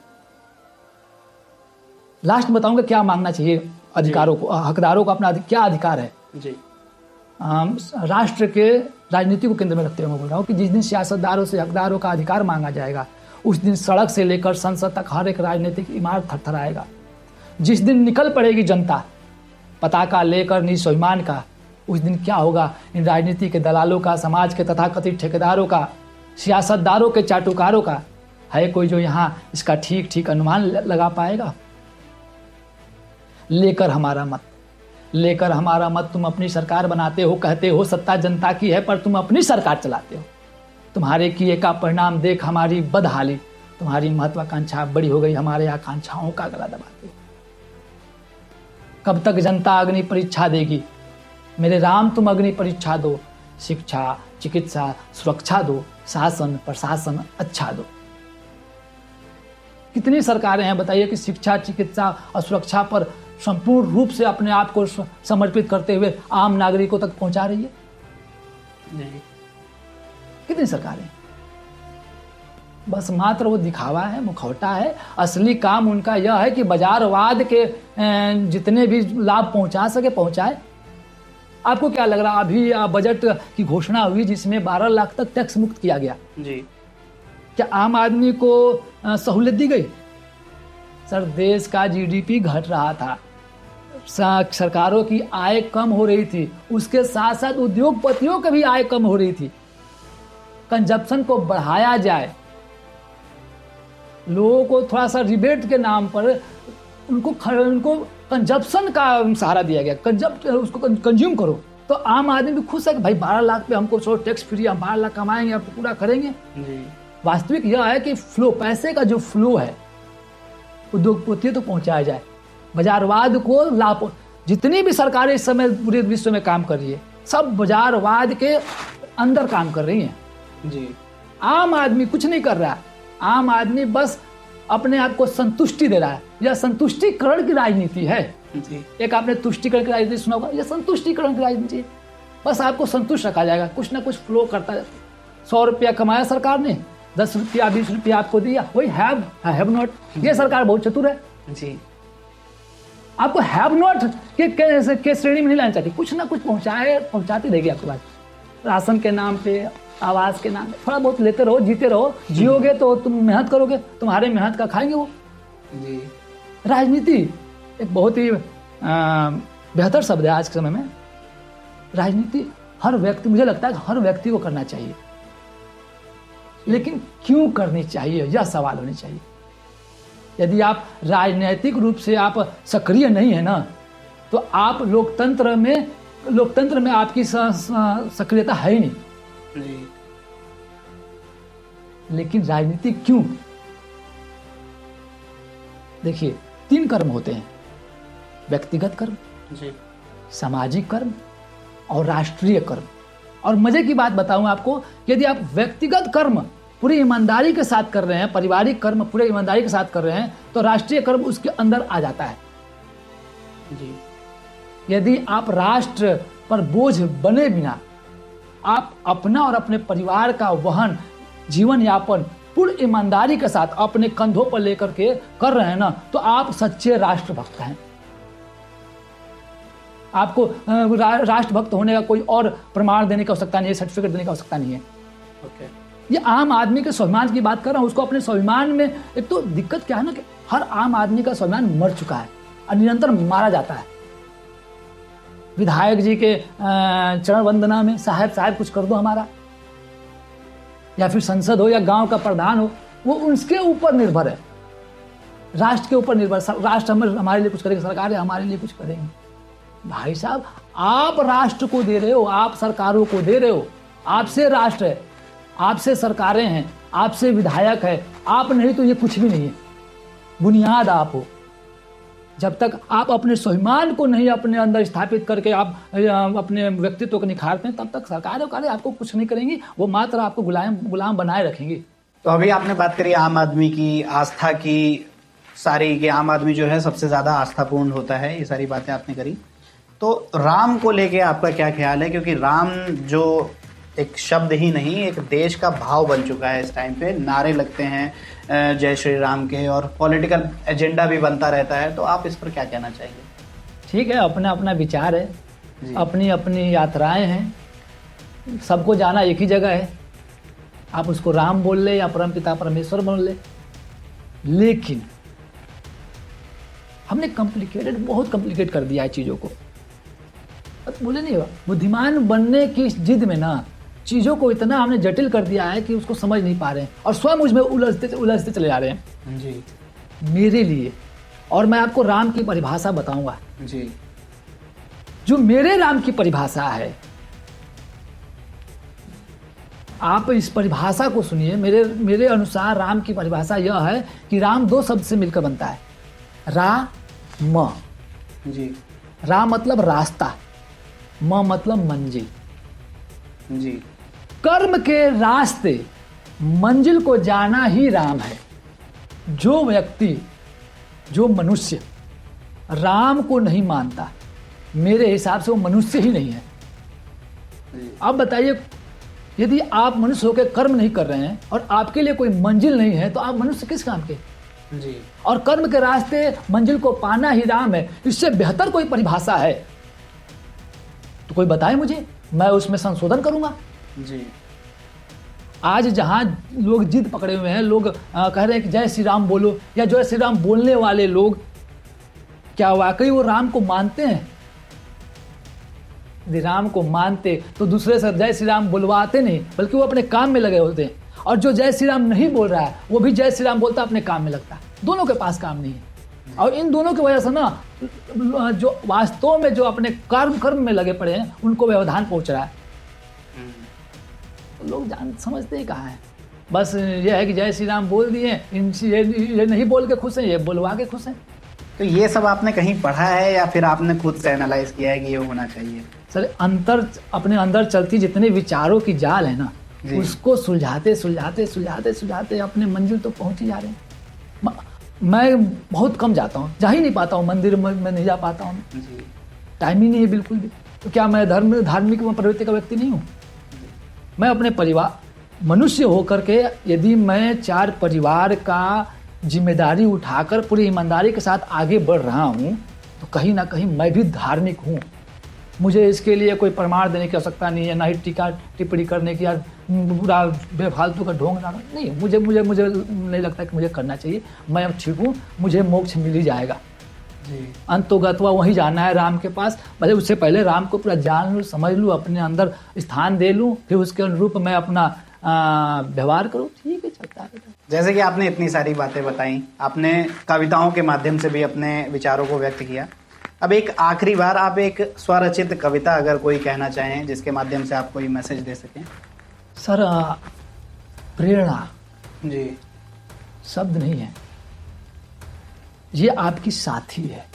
लास्ट में बताऊंगा क्या मांगना चाहिए अधिकारों को, हकदारों का अपना क्या अधिकार है। जी। राष्ट्र के राजनीति को केंद्र में रखते हुए मैं बोल रहा हूँ कि जिस दिन सियासतदारों से हकदारों का अधिकार मांगा जाएगा, उस दिन सड़क से लेकर संसद तक हर एक राजनीतिक इमारत थरथराएगा। जिस दिन निकल पड़ेगी जनता पताका लेकर निस्वाभिमान का, उस दिन क्या होगा इन राजनीति के दलालों का, समाज के तथाकथित ठेकेदारों का, सियासतदारों के चाटुकारों का? है कोई जो यहाँ इसका ठीक ठीक अनुमान लगा पाएगा? लेकर हमारा मत तुम अपनी सरकार बनाते हो, कहते हो सत्ता जनता की है, पर तुम अपनी सरकार चलाते हो। तुम्हारे किए का परिणाम देख हमारी बदहाली, तुम्हारी महत्वाकांक्षा बड़ी हो गई, हमारे आकांक्षाओं का गला दबाते हो। कब तक जनता अग्नि परीक्षा देगी? मेरे राम तुम अग्नि परीक्षा दो, शिक्षा चिकित्सा सुरक्षा दो, शासन प्रशासन अच्छा दो। कितनी सरकारें हैं बताइए कि शिक्षा चिकित्सा और सुरक्षा पर संपूर्ण रूप से अपने आप को समर्पित करते हुए आम नागरिकों तक पहुंचा रही है? नहीं। कितनी सरकारें? बस मात्र वो दिखावा है, मुखौटा है। असली काम उनका यह है कि बाजारवाद के जितने भी लाभ पहुंचा सके पहुंचाए। आपको क्या लग रहा, अभी बजट की घोषणा हुई जिसमें 12 लाख तक टैक्स मुक्त किया गया, जी। क्या आम आदमी को सहूलियत दी गई? सर, देश का जीडीपी घट रहा था, सरकारों की आय कम हो रही थी, उसके साथ साथ उद्योगपतियों की भी आय कम हो रही थी। कंजप्शन को बढ़ाया जाए, लोगों को थोड़ा सा रिबेट के नाम पर उनको कंजप्शन का सहारा दिया गया, उसको कंज्यूम करो, तो आम आदमी भी खुश है कि भाई 12 लाख पे हमको टैक्स फ्री, हम 12 लाख कमाएंगे, अब पूरा करेंगे। जी। वास्तविक यह है कि फ्लो, पैसे का जो फ्लो है उद्योगपतियों तो पहुंचाया जाए, बाजारवाद को लाभ। जितनी भी सरकारें इस समय पूरे विश्व में काम कर रही है, सब बाजारवाद के अंदर काम कर रही हैं। जी। आम आदमी कुछ नहीं कर रहा है, आम आदमी बस अपने आप को संतुष्टि दे रहा है। यह संतुष्टिकरण की राजनीति है। जी। एक आपने तुष्टिकरण की राजनीति सुना होगा, यह संतुष्टिकरण की राजनीति है। बस आपको संतुष्ट रखा जाएगा, कुछ ना कुछ फ्लो करता है। 100 रुपया कमाया सरकार ने, 10 रुपया 20 रुपया आपको दिया, वही हैव नॉट। ये सरकार बहुत चतुर है। जी। आपको हैव नॉट के श्रेणी में नहीं लाना चाहती, कुछ ना कुछ पहुंचाती रहेगी आपके पास। राशन के नाम पे, आवास के नाम पे थोड़ा बहुत लेते रहो, जीते रहो। जियोगे तो तुम मेहनत करोगे, तुम्हारे मेहनत का खाएंगे वो। जी। राजनीति एक बहुत ही बेहतर शब्द है आज के समय में। राजनीति हर व्यक्ति, मुझे लगता है कि हर व्यक्ति को करना चाहिए, लेकिन क्यों करनी चाहिए यह सवाल होनी चाहिए। यदि आप राजनीतिक रूप से आप सक्रिय नहीं है ना, तो आप लोकतंत्र में आपकी सक्रियता है ही नहीं। जी। लेकिन राजनीति क्यों? देखिए 3 कर्म होते हैं, व्यक्तिगत कर्म, जी। सामाजिक कर्म और राष्ट्रीय कर्म। और मजे की बात बताऊं आपको, यदि आप व्यक्तिगत कर्म पूरी ईमानदारी के साथ कर रहे हैं, पारिवारिक कर्म पूरे ईमानदारी के साथ कर रहे हैं, तो राष्ट्रीय कर्म उसके अंदर आ जाता है। जी। यदि आप राष्ट्र पर बोझ बने बिना आप अपना और अपने परिवार का वहन, जीवन यापन पूरी ईमानदारी के साथ अपने कंधों पर लेकर के कर रहे हैं ना, तो आप सच्चे राष्ट्रभक्त हैं। आपको राष्ट्रभक्त होने का कोई और प्रमाण देने की आवश्यकता नहीं है, सर्टिफिकेट देने की आवश्यकता नहीं है। ओके। ये आम आदमी के स्वाभिमान की बात कर रहा हूं। उसको अपने स्वाभिमान में, एक तो दिक्कत क्या है ना कि हर आम आदमी का स्वाभिमान मर चुका है और निरंतर मारा जाता है। विधायक जी के चरण वंदना में साहब कुछ कर दो हमारा, या फिर संसद हो या गांव का प्रधान हो, वो उसके ऊपर निर्भर है, राष्ट्र के ऊपर निर्भर। राष्ट्र हमारे लिए कुछ करेगी, सरकार हमारे लिए कुछ करेंगे। भाई साहब, आप राष्ट्र को दे रहे हो, आप सरकारों को दे रहे हो, आपसे राष्ट्र है, आपसे सरकारें हैं, आपसे विधायक है। आप नहीं तो ये कुछ भी नहीं है, बुनियाद आप हो। जब तक आप अपने स्वाभिमान को नहीं अपने अंदर स्थापित करके आप अपने व्यक्तित्व को निखारते हैं, तब तक सरकारें आपको कुछ नहीं करेंगी, वो मात्र आपको गुलाम बनाए रखेंगी। तो अभी आपने बात करी आम आदमी की, आस्था की, सारी कि आम आदमी जो है सबसे ज्यादा आस्थापूर्ण होता है, ये सारी बातें आपने करी। तो राम को लेके आपका क्या ख्याल है? क्योंकि राम जो एक शब्द ही नहीं, एक देश का भाव बन चुका है इस टाइम पे। नारे लगते हैं जय श्री राम के, और पॉलिटिकल एजेंडा भी बनता रहता है। तो आप इस पर क्या कहना चाहेंगे? ठीक है, अपना अपना विचार है, अपनी अपनी यात्राएं हैं, सबको जाना एक ही जगह है। आप उसको राम बोल ले या परमपिता परमेश्वर बोल ले, लेकिन हमने बहुत कॉम्प्लिकेट कर दिया है चीज़ों को। बोले नहीं, बुद्धिमान बनने की जिद में ना चीज़ों को इतना हमने जटिल कर दिया है कि उसको समझ नहीं पा रहे हैं, और स्वयं उसमें उलझते चले जा रहे हैं। जी। मेरे लिए, और मैं आपको राम की परिभाषा बताऊंगा। जी। जो मेरे राम की परिभाषा है, आप इस परिभाषा को सुनिए। मेरे अनुसार राम की परिभाषा यह है कि राम 2 शब्द से मिलकर बनता है, राम। जी। राम मतलब रास्ता, म मतलब मंजिल। जी। कर्म के रास्ते मंजिल को जाना ही राम है। जो व्यक्ति, जो मनुष्य राम को नहीं मानता, मेरे हिसाब से वो मनुष्य ही नहीं है। अब बताइए, यदि आप मनुष्य होकर कर्म नहीं कर रहे हैं और आपके लिए कोई मंजिल नहीं है, तो आप मनुष्य किस काम के? जी। और कर्म के रास्ते मंजिल को पाना ही राम है। इससे बेहतर कोई परिभाषा है तो कोई बताए मुझे, मैं उसमें संशोधन करूंगा। जी। आज जहां लोग जिद पकड़े हुए हैं, लोग कह रहे हैं कि जय श्री राम बोलो, या जय श्री राम बोलने वाले लोग क्या वाकई वो राम को मानते हैं? यदि राम को मानते तो दूसरे से जय श्री राम बुलवाते नहीं, बल्कि वो अपने काम में लगे होते हैं। और जो जय श्री राम नहीं बोल रहा है, वो भी जय श्री राम बोलता, अपने काम में लगता है। दोनों के पास काम नहीं है, और इन दोनों की वजह से ना जो वास्तव में जो अपने कर्म में लगे पड़े हैं, उनको व्यवधान पहुंच रहा है। लोग समझते ही कहाँ है। बस ये है कि जय श्री राम बोल दिए, ये नहीं बोल के खुश हैं, ये बोलवा के खुश हैं। तो ये सब आपने कहीं पढ़ा है या फिर आपने खुद से एनालाइज किया है कि ये होना चाहिए? सर, अपने अंदर चलती जितने विचारों की जाल है ना, उसको सुलझाते अपने मंजिल तो पहुंच ही जा रहे हैं। मैं बहुत कम जाता हूँ, जा ही नहीं पाता हूँ मंदिर में, मैं नहीं जा पाता हूँ, टाइम ही नहीं है बिल्कुल भी। तो क्या मैं धार्मिक प्रवृत्ति का व्यक्ति नहीं हूँ? मैं अपने परिवार, मनुष्य होकर के यदि मैं 4 परिवार का जिम्मेदारी उठाकर पूरी ईमानदारी के साथ आगे बढ़ रहा हूँ, तो कहीं ना कहीं मैं भी धार्मिक हूँ। मुझे इसके लिए कोई प्रमाण देने की आवश्यकता नहीं है, ना ही टीका टिप्पणी करने की या बुरा बेफालतू का ढोंग ना, नहीं। मुझे मुझे मुझे नहीं लगता कि मुझे करना चाहिए। मैं अब ठीक हूँ, मुझे मोक्ष मिल ही जाएगा जी। अंतोगत्वा वहीं जाना है राम के पास। भले उससे पहले राम को पूरा जान लूँ, समझ लूँ, अपने अंदर स्थान दे लूँ, फिर उसके अनुरूप मैं अपना व्यवहार करूँ। ठीक है, चलता है। जैसे कि आपने इतनी सारी बातें बताई, आपने कविताओं के माध्यम से भी अपने विचारों को व्यक्त किया। अब एक आखिरी बार आप एक स्वरचित कविता अगर कोई कहना चाहें जिसके माध्यम से आप कोई मैसेज दे सकें। सर, प्रेरणा जी। शब्द नहीं है, ये आपकी साथी है।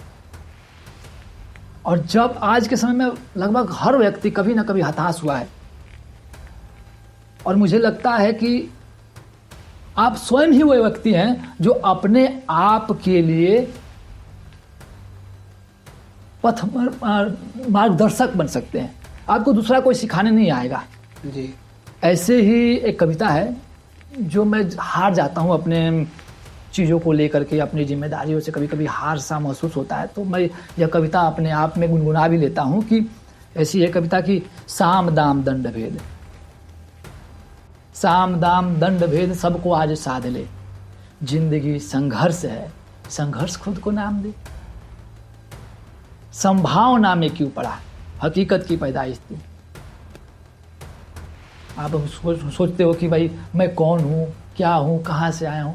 और जब आज के समय में लगभग हर व्यक्ति कभी ना कभी हताश हुआ है, और मुझे लगता है कि आप स्वयं ही वो व्यक्ति हैं जो अपने आप के लिए पथ मार्गदर्शक बन सकते हैं। आपको दूसरा कोई सिखाने नहीं आएगा। जी। ऐसे ही एक कविता है जो मैं हार जाता हूँ अपने चीज़ों को लेकर के, अपनी जिम्मेदारियों से कभी कभी हार सा महसूस होता है, तो मैं यह कविता अपने आप में गुनगुना भी लेता हूँ कि ऐसी है कविता की साम दाम दंड भेद, साम दाम दंड भेद सबको आज साध ले, जिंदगी संघर्ष है, संघर्ष खुद को नाम दे, संभावना में क्यों पड़ा, हकीकत की पैदाइश थी। आप सोचते हो कि भाई मैं कौन हूँ, क्या हूँ, कहाँ से आया हूँ।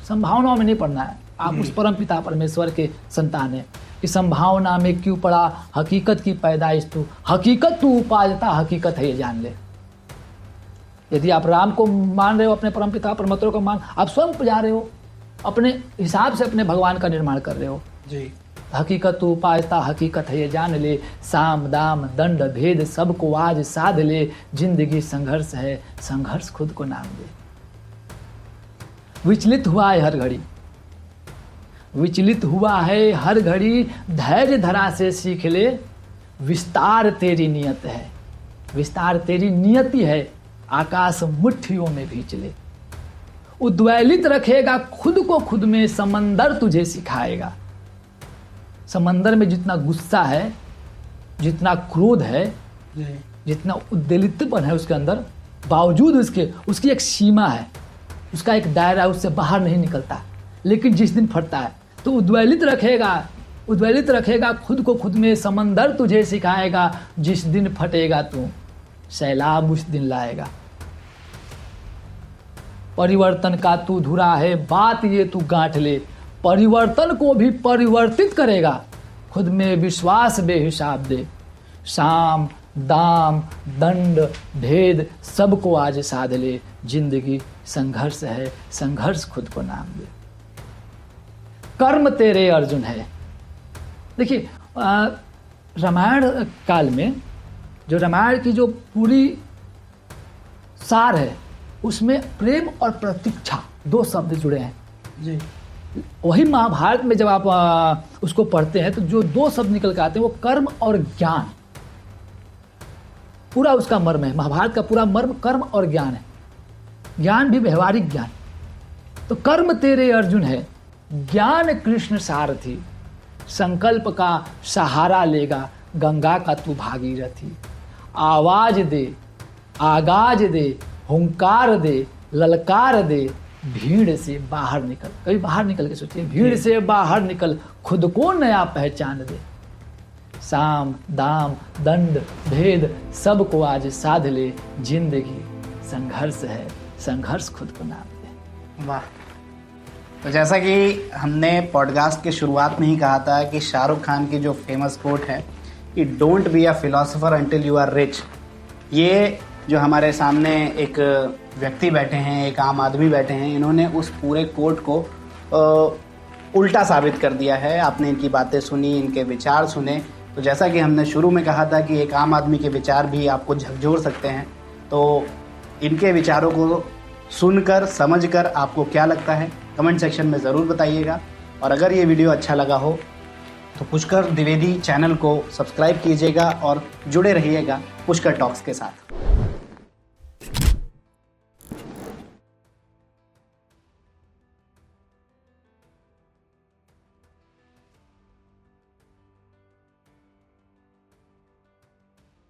संभावनाओं में नहीं पढ़ना है। आप उस परम पिता परमेश्वर के संतान हैं कि संभावना में क्यों पड़ा, हकीकत की पैदाइश तू, हकीकत तू उपाजता, हकीकत है ये जान ले। यदि आप राम को मान रहे हो, अपने परम पिता परमेश्वर को मान, आप स्वयं उपजा रहे हो, अपने हिसाब से अपने भगवान का निर्माण कर रहे हो। जी। हकीकत तू उपायता, हकीकत है ये जान ले, साम दाम दंड भेद सबको आज साध ले, जिंदगी संघर्ष है, संघर्ष खुद को नाम दे। विचलित हुआ है हर घड़ी, विचलित हुआ है हर घड़ी, धैर्य धरा से सीख ले, विस्तार तेरी नियत है, विस्तार तेरी नियति है, आकाश मुट्ठियों में भींच ले। उद्वेलित रखेगा खुद को खुद में, समंदर तुझे सिखाएगा। समंदर में जितना गुस्सा है, जितना क्रोध है, जितना उद्वेलितपन है उसके अंदर, बावजूद उसकी एक सीमा है, उसका एक दायरा है, उससे बाहर नहीं निकलता। लेकिन जिस दिन फटता है तो उद्वेलित रखेगा खुद को खुद में, समंदर तुझे सिखाएगा, जिस दिन फटेगा तू सैलाब उस दिन लाएगा। परिवर्तन का तू धुरा है, बात ये तू गांठ ले, परिवर्तन को भी परिवर्तित करेगा, खुद में विश्वास बेहिसाब दे। साम दाम दंड भेद सबको आज साध ले, जिंदगी संघर्ष है, संघर्ष खुद को नाम दे। कर्म तेरे अर्जुन है। देखिए, रामायण काल में जो रामायण की जो पूरी सार है, उसमें प्रेम और प्रतीक्षा दो शब्द जुड़े हैं। जी। वही महाभारत में जब आप उसको पढ़ते हैं तो जो दो शब्द निकल के आते हैं वो कर्म और ज्ञान, पूरा उसका मर्म है। महाभारत का पूरा मर्म कर्म और ज्ञान है, ज्ञान भी व्यवहारिक ज्ञान। तो कर्म तेरे अर्जुन है, ज्ञान कृष्ण सारथी, संकल्प का सहारा लेगा, गंगा का तू भागीरथी। आवाज दे, आगाज दे, हुंकार दे, ललकार दे, भीड़ से बाहर निकल। कभी बाहर निकल के सोचिए, भीड़ से बाहर निकल, खुद को नया पहचान दे। साम दाम दंड भेद सबको आज साध ले, जिंदगी संघर्ष है, संघर्ष खुद को नाम दे। वाह। तो जैसा कि हमने पॉडकास्ट के शुरुआत में ही कहा था कि शाहरुख खान की जो फेमस कोट है कि don't be a philosopher until you are rich, ये जो हमारे सामने एक व्यक्ति बैठे हैं, एक आम आदमी बैठे हैं, इन्होंने उस पूरे कोट को उल्टा साबित कर दिया है। आपने इनकी बातें सुनी, इनके विचार सुने, तो जैसा कि हमने शुरू में कहा था कि एक आम आदमी के विचार भी आपको झकझोर सकते हैं, तो इनके विचारों को सुनकर समझकर आपको क्या लगता है कमेंट सेक्शन में ज़रूर बताइएगा। और अगर ये वीडियो अच्छा लगा हो तो पुष्कर द्विवेदी चैनल को सब्सक्राइब कीजिएगा और जुड़े रहिएगा पुष्कर टॉक्स के साथ।